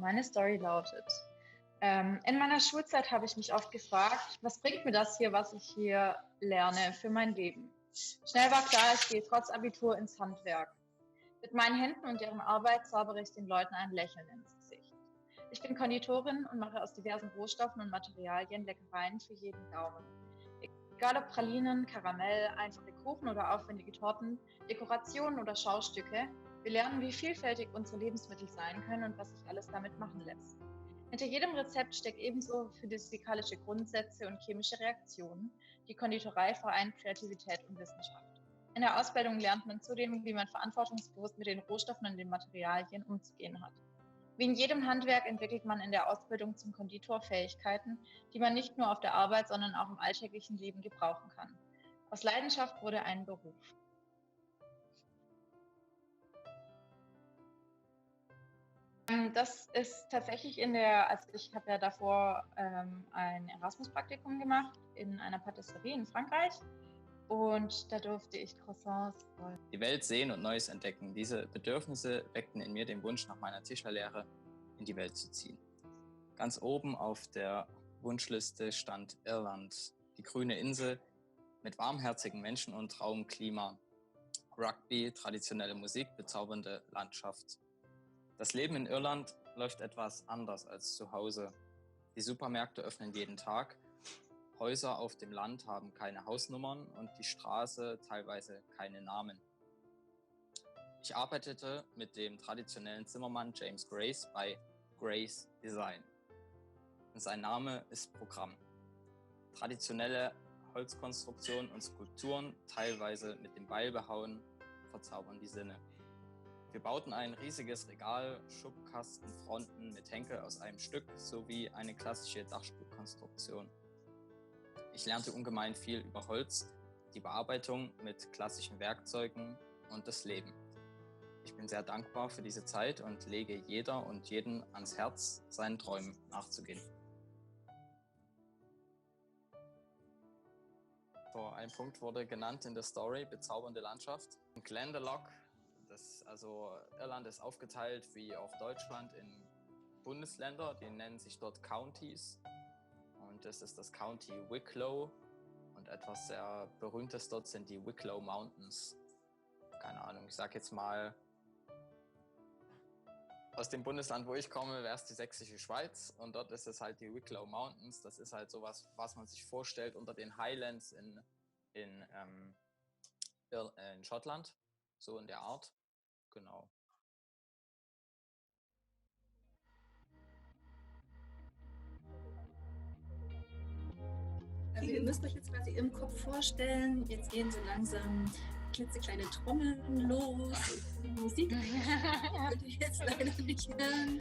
Meine Story lautet: In meiner Schulzeit habe ich mich oft gefragt, was bringt mir das hier, was ich hier lerne für mein Leben? Schnell war klar, ich gehe trotz Abitur ins Handwerk. Mit meinen Händen und deren Arbeit zaubere ich den Leuten ein Lächeln ins Gesicht. Ich bin Konditorin und mache aus diversen Rohstoffen und Materialien Leckereien für jeden Gaumen. Egal ob Pralinen, Karamell, einfache Kuchen oder aufwendige Torten, Dekorationen oder Schaustücke, wir lernen, wie vielfältig unsere Lebensmittel sein können und was sich alles damit machen lässt. Hinter jedem Rezept steckt ebenso physikalische Grundsätze und chemische Reaktionen. Die Konditorei vereint Kreativität und Wissenschaft. In der Ausbildung lernt man zudem, wie man verantwortungsbewusst mit den Rohstoffen und den Materialien umzugehen hat. Wie in jedem Handwerk entwickelt man in der Ausbildung zum Konditor Fähigkeiten, die man nicht nur auf der Arbeit, sondern auch im alltäglichen Leben gebrauchen kann. Aus Leidenschaft wurde ein Beruf. Das ist tatsächlich also ich habe ja davor ein Erasmus-Praktikum gemacht in einer Patisserie in Frankreich und da durfte ich Croissants rollen. Die Welt sehen und Neues entdecken. Diese Bedürfnisse weckten in mir den Wunsch, nach meiner Tischlerlehre in die Welt zu ziehen. Ganz oben auf der Wunschliste stand Irland, die grüne Insel mit warmherzigen Menschen und Traumklima, Rugby, traditionelle Musik, bezaubernde Landschaft. Das Leben in Irland läuft etwas anders als zu Hause. Die Supermärkte öffnen jeden Tag, Häuser auf dem Land haben keine Hausnummern und die Straße teilweise keine Namen. Ich arbeitete mit dem traditionellen Zimmermann James Grace bei Grace Design. Und sein Name ist Programm. Traditionelle Holzkonstruktionen und Skulpturen, teilweise mit dem Beil behauen, verzaubern die Sinne. Wir bauten ein riesiges Regal, Schubkasten, Fronten mit Henkel aus einem Stück sowie eine klassische Dachstuhlkonstruktion. Ich lernte ungemein viel über Holz, die Bearbeitung mit klassischen Werkzeugen und das Leben. Ich bin sehr dankbar für diese Zeit und lege jeder und jeden ans Herz, seinen Träumen nachzugehen. So, ein Punkt wurde genannt in der Story, bezaubernde Landschaft. Glendalough, Irland ist aufgeteilt wie auch Deutschland in Bundesländer, die nennen sich dort Counties. Und das ist das County Wicklow und etwas sehr Berühmtes dort sind die Wicklow Mountains. Keine Ahnung, ich sag jetzt mal, aus dem Bundesland, wo ich komme, wäre es die Sächsische Schweiz und dort ist es halt die Wicklow Mountains. Das ist halt sowas, was man sich vorstellt unter den Highlands in Schottland, so in der Art. Genau. Also ihr müsst euch jetzt quasi im Kopf vorstellen, jetzt gehen so langsam klitzekleine Trommeln los. Musik könnt ihr jetzt leider nicht hören.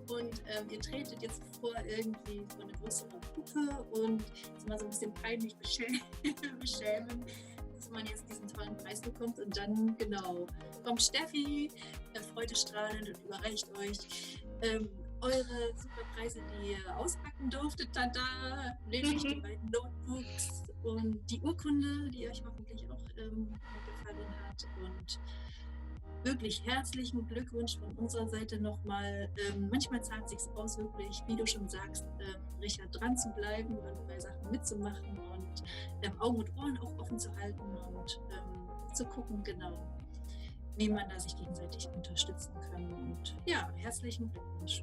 Und ihr tretet jetzt vor irgendwie vor eine größere Gruppe und ist mal so ein bisschen peinlich beschämen, dass man jetzt diesen tollen Preis bekommt. Und dann, genau, kommt Steffi, freudestrahlend und überreicht euch eure super Preise, die ihr auspacken durftet. Tada! Nämlich die beiden Notebooks und die Urkunde, die euch hoffentlich auch gefallen hat. Und wirklich herzlichen Glückwunsch von unserer Seite nochmal. Manchmal zahlt es sich aus, wirklich, wie du schon sagst, Richard, dran zu bleiben und bei Sachen mitzumachen und Augen und Ohren auch offen zu halten und zu gucken, genau, wie man da sich gegenseitig unterstützen kann. Und ja, herzlichen Glückwunsch.